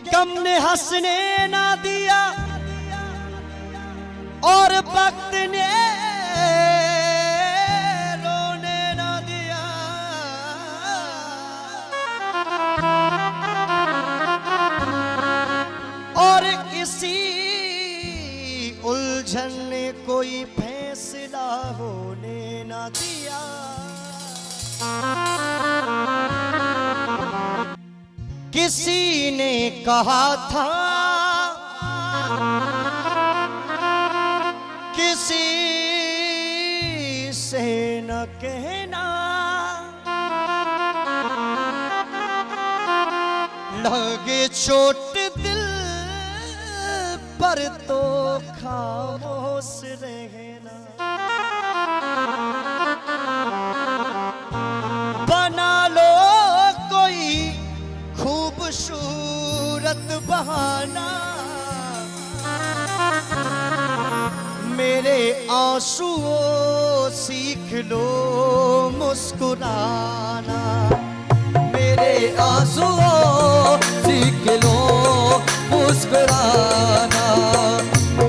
गम ने हंसने ना दिया और वक्त ने रोने ना दिया। और इसी उलझन ने कोई फैसला होने ना दिया। किसी ने कहा था किसी से न कहना, लगे चोट दिल पर तो खामोश रहना। बना लो कोई खूबसूरत बहाना, मेरे आंसुओं सीख लो मुस्कुराना। मेरे आंसुओं सीख लो मुस्कुराना।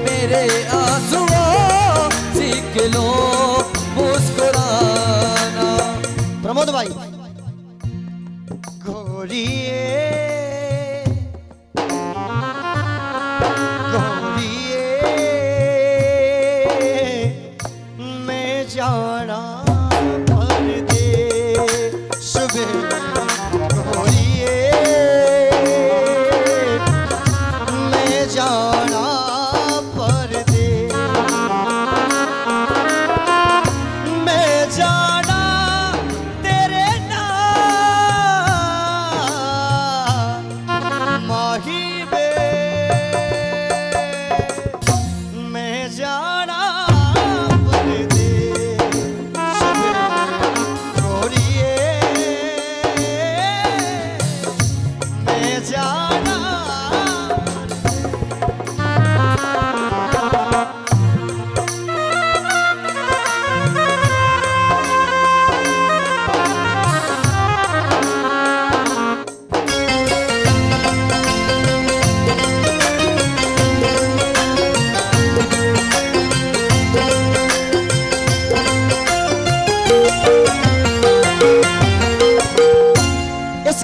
मेरे आंसुओं सीख लो मुस्कुराना। प्रमोद भाई गोरिए जाना परदेस में, गोरिए मैं जाना परदेस, मैं जाना तेरे नाम माही में, मैं जाना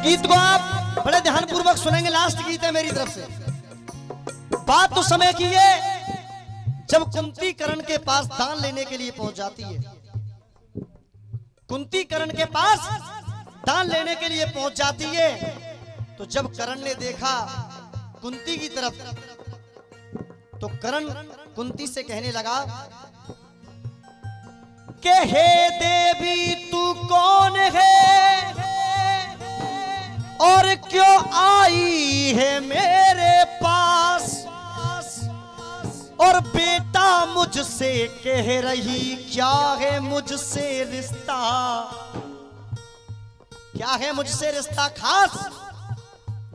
गीत को आप बड़े ध्यानपूर्वक सुनेंगे। लास्ट गीत है मेरी तरफ से। बात तो समय की है जब कुंती कर्ण के पास दान लेने के लिए पहुंच जाती है। कुंती कर्ण के पास दान लेने के लिए पहुंच जाती है। तो जब कर्ण ने देखा कुंती की तरफ तो कर्ण कुंती से कहने लगा कि हे देवी तू कौन है और क्यों आई है मेरे पास, और बेटा मुझसे कह रही क्या है मुझसे रिश्ता, क्या है मुझसे रिश्ता खास।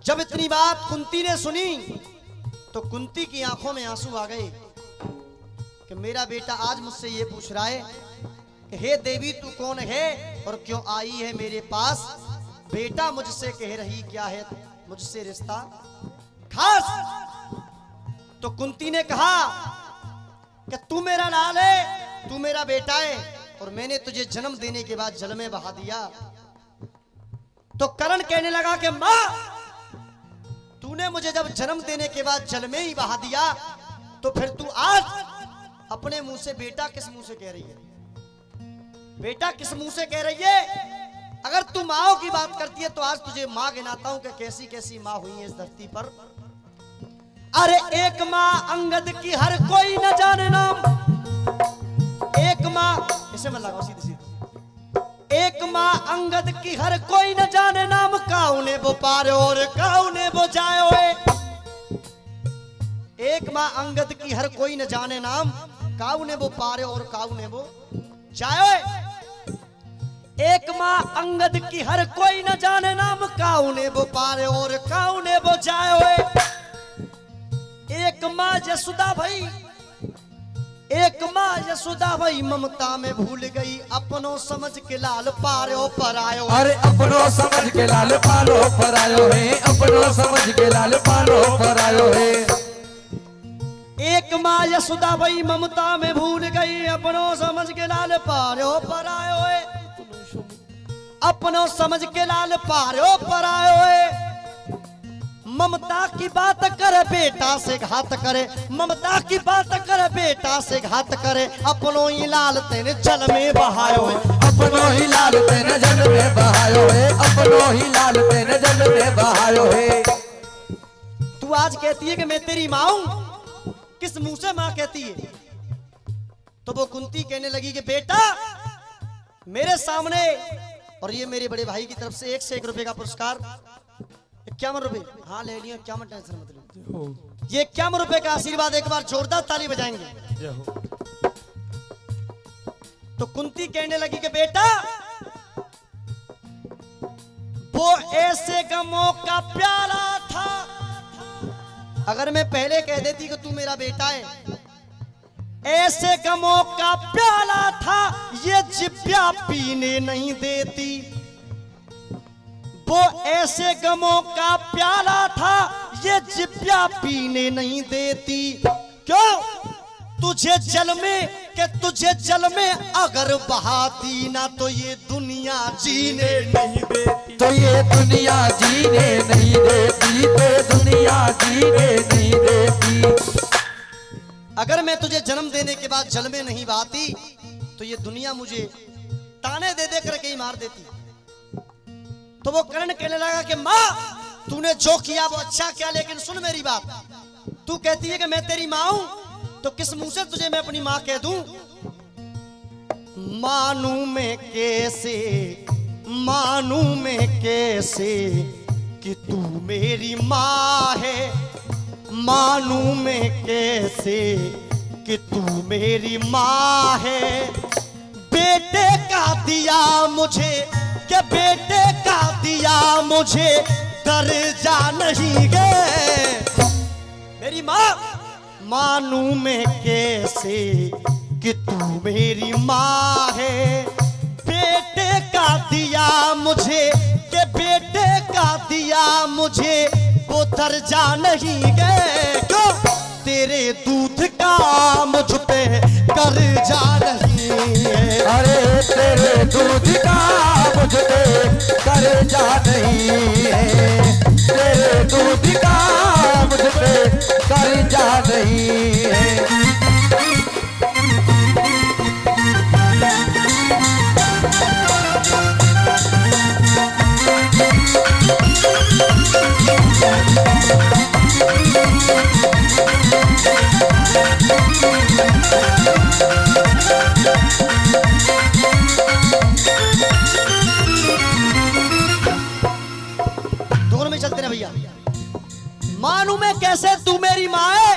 जब इतनी बात कुंती ने सुनी तो कुंती की आंखों में आंसू आ गए कि मेरा बेटा आज मुझसे ये पूछ रहा है कि हे देवी तू कौन है और क्यों आई है मेरे पास, बेटा मुझसे कह रही क्या है मुझसे रिश्ता खास। तो कुंती ने कहा कि तू मेरा लाल है, तू मेरा बेटा है और मैंने तुझे जन्म देने के बाद जल में बहा दिया। तो कर्ण कहने लगा कि मां तूने मुझे जब जन्म देने के बाद जल में ही बहा दिया तो फिर तू आज अपने मुंह से बेटा किस मुंह से कह रही है? बेटा किस मुंह से कह रही है? अगर तू माओ की बात करती है तो आज तुझे मां गिनाता हूं कि कैसी कैसी मां हुई है इस धरती पर। अरे एक मां अंगद की हर कोई न जाने नाम, एक मां, इसे मत लगाओ सीधे सीधे। एक मां अंगद की हर कोई न जाने नाम, काउने वो पारे और काउने वो जाए ओए। एक मां अंगद की हर कोई न जाने नाम, काउने वो पारे और काउने वो जाए ओए। एक मां अंगद की हर कोई न जाने नाम, काउने वो पारे और काउने वो जाए ओए। एक मां यशोदा भाई, एक मां यशोदा भाई ममता में भूल गई, अपनों समझ के लाल पारो पर आयो। अरे अपनों समझ के लाल पालो पर आयो है, अपनों समझ के लाल पालो पर आयो है। एक मां यशोदा भाई ममता में भूल गई, अपनों समझ के लाल पारो पर आयो है। अपनों समझ के लाल पारो पर आयो है। ममता की बात करे बेटा से घात करे, ममता की बात करे बेटा से घात करे, अपनों ही लाल तेने जल में बहायो है। अपनों ही लाल तेने जल में बहायो है, अपनों ही लाल तेने जल में बहायो है। तू आज कहती है कि मैं तेरी मां हूं, किस मुंह से मां कहती है? तो वो कुंती कहने लगी कि बेटा मेरे सामने, और ये मेरे बड़े भाई की तरफ से 1 से 1 रुपए का पुरस्कार, 51 रुपए, हाँ ले लिया 51, टेंशन मत लो। ये 51 रुपए का आशीर्वाद, एक बार जोरदार ताली बजाएंगे। तो कुंती कहने लगी कि बेटा वो ऐसे गमों का प्याला था। अगर मैं पहले कह देती कि तू मेरा बेटा है, ऐसे गमों का प्याला था, ये जिब्या पीने नहीं देती। वो ऐसे गमों का प्याला था, ये जिब्या पीने नहीं देती। क्यों? तुझे जल में, कि तुझे जल में अगर बहाती ना तो ये दुनिया जीने नहीं देती। तो ये दुनिया जीने नहीं देती, तो दुनिया जीने नहीं देती। अगर मैं तुझे जन्म देने के बाद जल में नहीं बहाती तो ये दुनिया मुझे ताने दे दे करके ही मार देती। तो वो कर्ण कहने लगा कि माँ तूने जो किया वो अच्छा किया, लेकिन सुन मेरी बात, तू कहती है कि मैं तेरी माँ हूं, तो किस मुंह से तुझे मैं अपनी माँ कह दूं? मानू मैं कैसे, मानू मैं कैसे कि तू मेरी माँ है, मानू मैं कैसे कि तू मेरी माँ है। बेटे का दिया मुझे, कि बेटे का दिया मुझे दर्जा नहीं गे मेरी माँ। मानू मैं कैसे कि तू मेरी माँ है। बेटे का दिया मुझे, कि बेटे का दिया मुझे वो दर्जा नहीं गे। क्यों? तेरे दूध का मुझ पे कर्जा नहीं है। अरे तेरे दूध का मुझ पे कर्जा नहीं है, तेरे दूध का मुझ पे कर्जा नहीं है। दोनों में चलते रहे भैया। मानू मैं कैसे तू मेरी माँ है,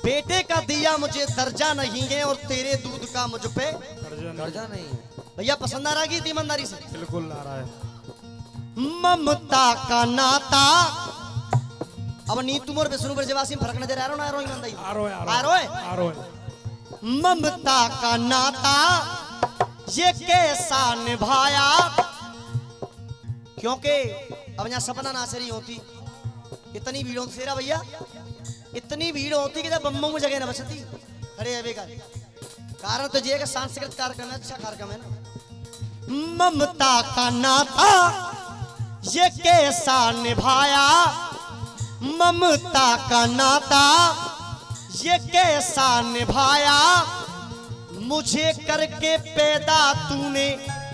बेटे का दिया मुझे दर्जा नहीं है और तेरे दूध का मुझ पे कर्जा नहीं है। भैया पसंद आ रहा है ईमानदारी से? बिल्कुल आ रहा है। ममता का नाता, अब नीतू मोर विष्णु ब्रजवासी में फर्क नजर आ रहा है? ईमानदारी आ रहा है। ममता का नाता ये कैसा निभाया, क्योंकि अब यहाँ सपना नासरी होती, इतनी भीड़ होती तेरा भैया, इतनी भीड़ होती कि जब बम्बों में जगह न बचती। अरे अबे का कारण तो ये सांस्कृतिक कार्यक्रम है, अच्छा कार्यक्रम है ना। ममता का नाता ये कैसा निभाया, ममता का नाता ये कैसा निभाया, मुझे करके पैदा तूने,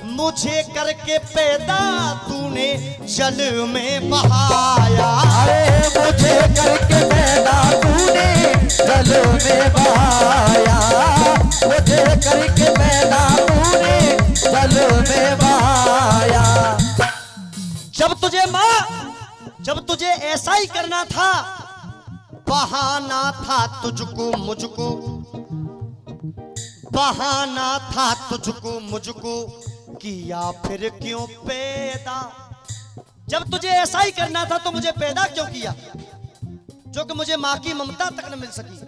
मुझे करके पैदा तूने जल में बहाया। अरे मुझे करके पैदा तूने जल में बहाया, मुझे करके पैदा तूने जल में बहाया। जब तुझे ऐसा ही करना था, बहाना था तुझको मुझको, बहाना था तुझको मुझको, किया फिर क्यों पैदा। जब तुझे ऐसा ही करना था तो मुझे पैदा क्यों किया, जो कि मुझे मां की ममता तक न मिल सकी।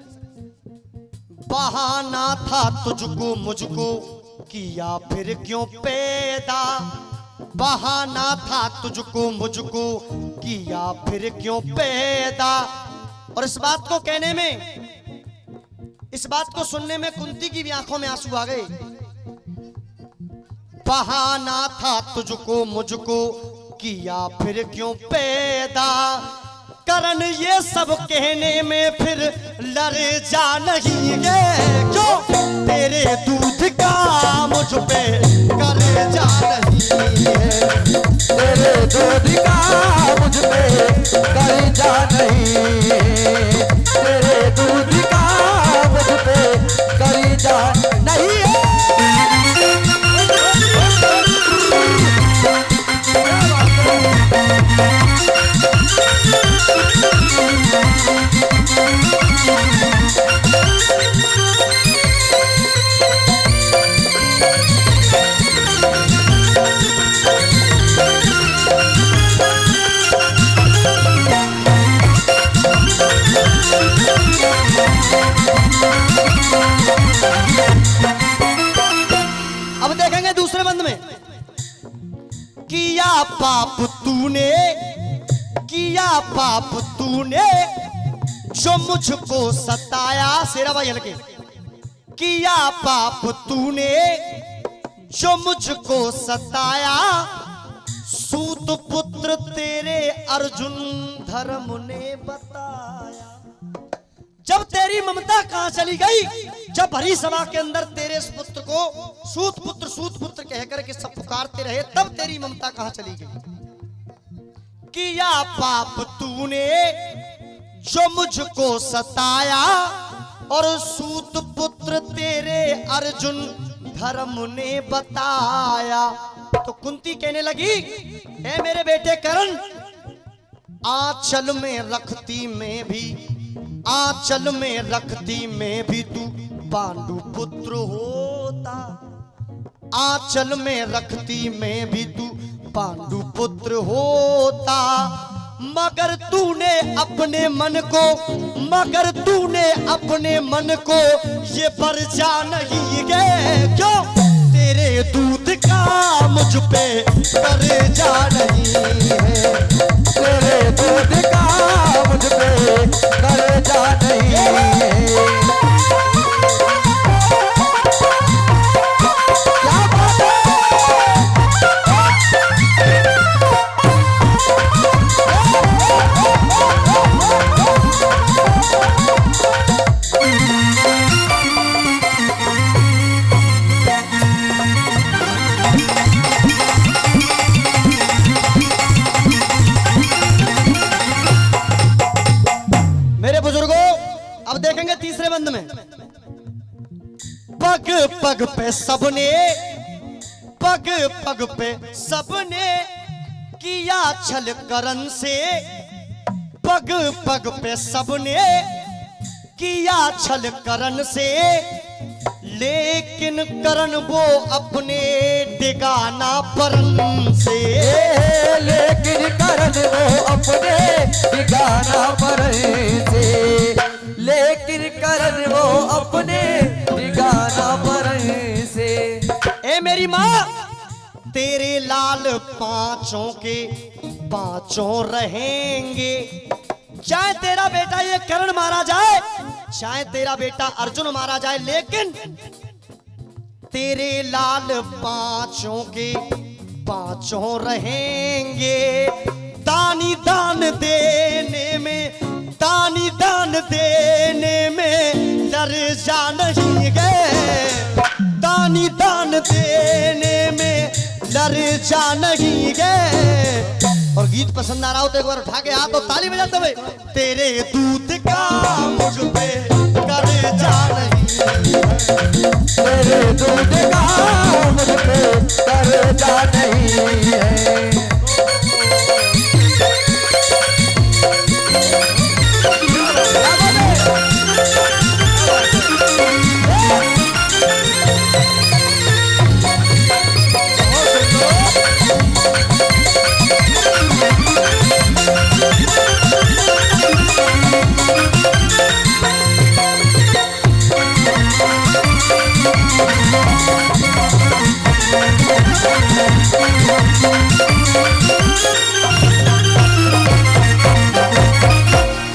बहाना था तुझको मुझको, किया फिर क्यों पैदा। बहाना था तुझको मुझको, किया फिर क्यों पैदा। और इस बात को कहने में, इस बात को सुनने में कुंती की भी आंखों में आंसू आ गए। बहाना था तुझको मुझको, किया फिर क्यों पैदा। करण ये सब कहने में फिर लड़ जा नहीं गए, क्यों तेरे दूध का मुझ पे कर जा नहीं है। तेरे दूध का मुझ पे कर जा नहीं, तेरे दूध का मुझ पे कर जा नहीं है। अब देखेंगे दूसरे बंद में, किया पाप तूने, किया पाप तूने जो मुझको सताया। शेरा भाई हल्के। किया पाप तूने जो मुझको सताया, सूत पुत्र तेरे अर्जुन धर्म ने बताया। जब तेरी ममता कहां चली गई, जब हरी सभा के अंदर तेरे इस पुत्र को सूत पुत्र कहकर के सब पुकारते रहे, तब तेरी ममता कहां चली गई। किया पाप तूने जो मुझको सताया, और सूत पुत्र तेरे अर्जुन धर्म ने बताया। तो कुंती कहने लगी, ए मेरे बेटे कर्ण, आंचल में रखती में भी, आंचल में रखती में भी तू पांडु पुत्र होता। आंचल में रखती में भी तू पांडु पुत्र होता। मगर तूने अपने मन को, मगर तूने अपने मन को ये परजा नहीं गए, क्यों तेरे दूध का मुझ पे परजा नहीं है। तेरे दूध का मुझ पे कर जा नहीं है। क्या बात है। मेरे बुजुर्गों, अब देखेंगे तीसरे बंद में, पग पग पे सबने, पग पग पे सबने किया छल करण से। पग पग पे सबने किया छल करण से, लेकिन करण वो अपने डिगाना परन से। लेकिन करण वो अपने ठिकाना पर से, लेकिन करण वो अपने ठिकाना पर से। ए मेरी माँ, तेरे लाल पांचों के पांचों रहेंगे। चाहे तेरा बेटा ये कर्ण मारा जाए, चाहे तेरा बेटा अर्जुन मारा जाए, लेकिन तेरे लाल पांचों के पांचों रहेंगे। दानी दान देने में, दानी दान देने में कर्जा नहीं गए, दानी दान देने में लर्जा नहीं गए। और गीत पसंद आ रहा हो तो एक बार उठा के हाथ और ताली बजाते हुए, तेरे दूध का मुझ पे कर्जा नहीं, तेरे दूध का मुझ पे कर्जा नहीं है।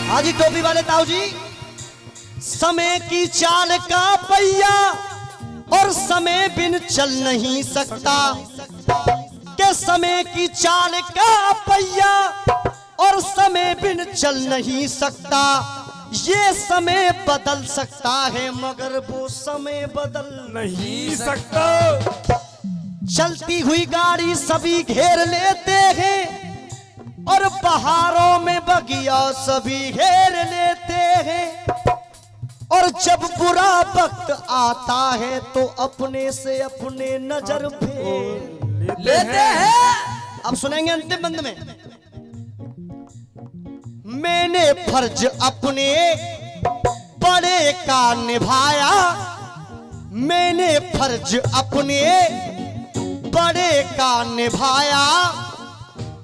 हाजी टोपी वाले ताऊ जी, समय की चाल का पहिया और समय बिन चल नहीं सकता, के समय की चाल का पहिया और समय बिन चल नहीं सकता। ये समय बदल सकता है मगर वो समय बदल नहीं सकता। चलती हुई गाड़ी सभी घेर लेते हैं और पहाड़ों में बगिया सभी घेर लेते हैं। और जब बुरा वक्त आता है तो अपने से अपने नजर फेर लेते हैं। अब सुनेंगे अंतिम बंद में, मैंने फर्ज अपने बड़े का निभाया, मैंने फर्ज अपने बड़े का निभाया।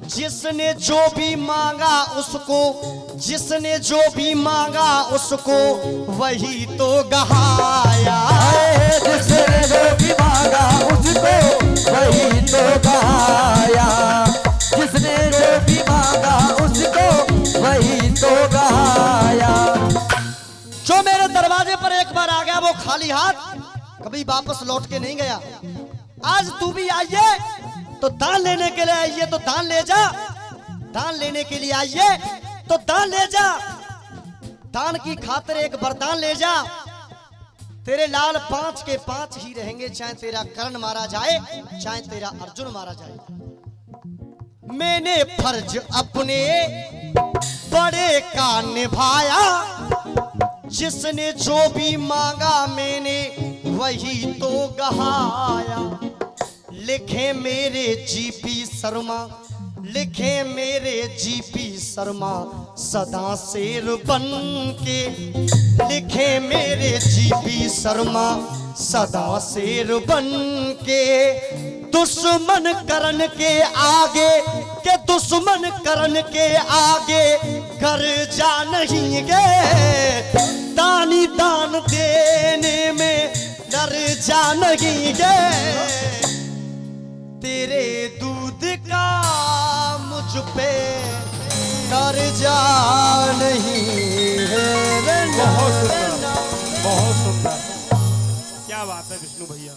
जिसने जो भी मांगा उसको, जिसने जो भी मांगा उसको वही तो गहाया। जिसने जो भी मांगा उसको वही तो गहाया, जिसने जो भी मांगा उसको वही तो गहाया। जो मेरे दरवाजे पर एक बार आ गया वो खाली हाथ कभी वापस लौट के नहीं गया। आज तू भी आइए तो दान लेने के लिए आइए तो दान ले जा, दान लेने के लिए आइए तो दान ले जा, दान की खातिर एक वरदान ले जा। तेरे लाल 5 के 5 ही रहेंगे, चाहे तेरा कर्ण मारा जाए चाहे तेरा अर्जुन मारा जाए। मैंने फर्ज अपने बड़े का निभाया, जिसने जो भी मांगा मैंने वही तो गहाया। लिखे मेरे जीपी शर्मा, लिखे मेरे जीपी शर्मा सदा शेर बन के, लिखे मेरे जीपी शर्मा सदा शेर बन के। दुश्मन करण के आगे, के दुश्मन करण के आगे कर्जा नहीं गए, दानी दान देने में कर्जा नहीं गए। तेरे दूध का मुझ पे कर्जा नहीं है। बहुत सुंदर, बहुत सुंदर। क्या बात है विष्णु भैया।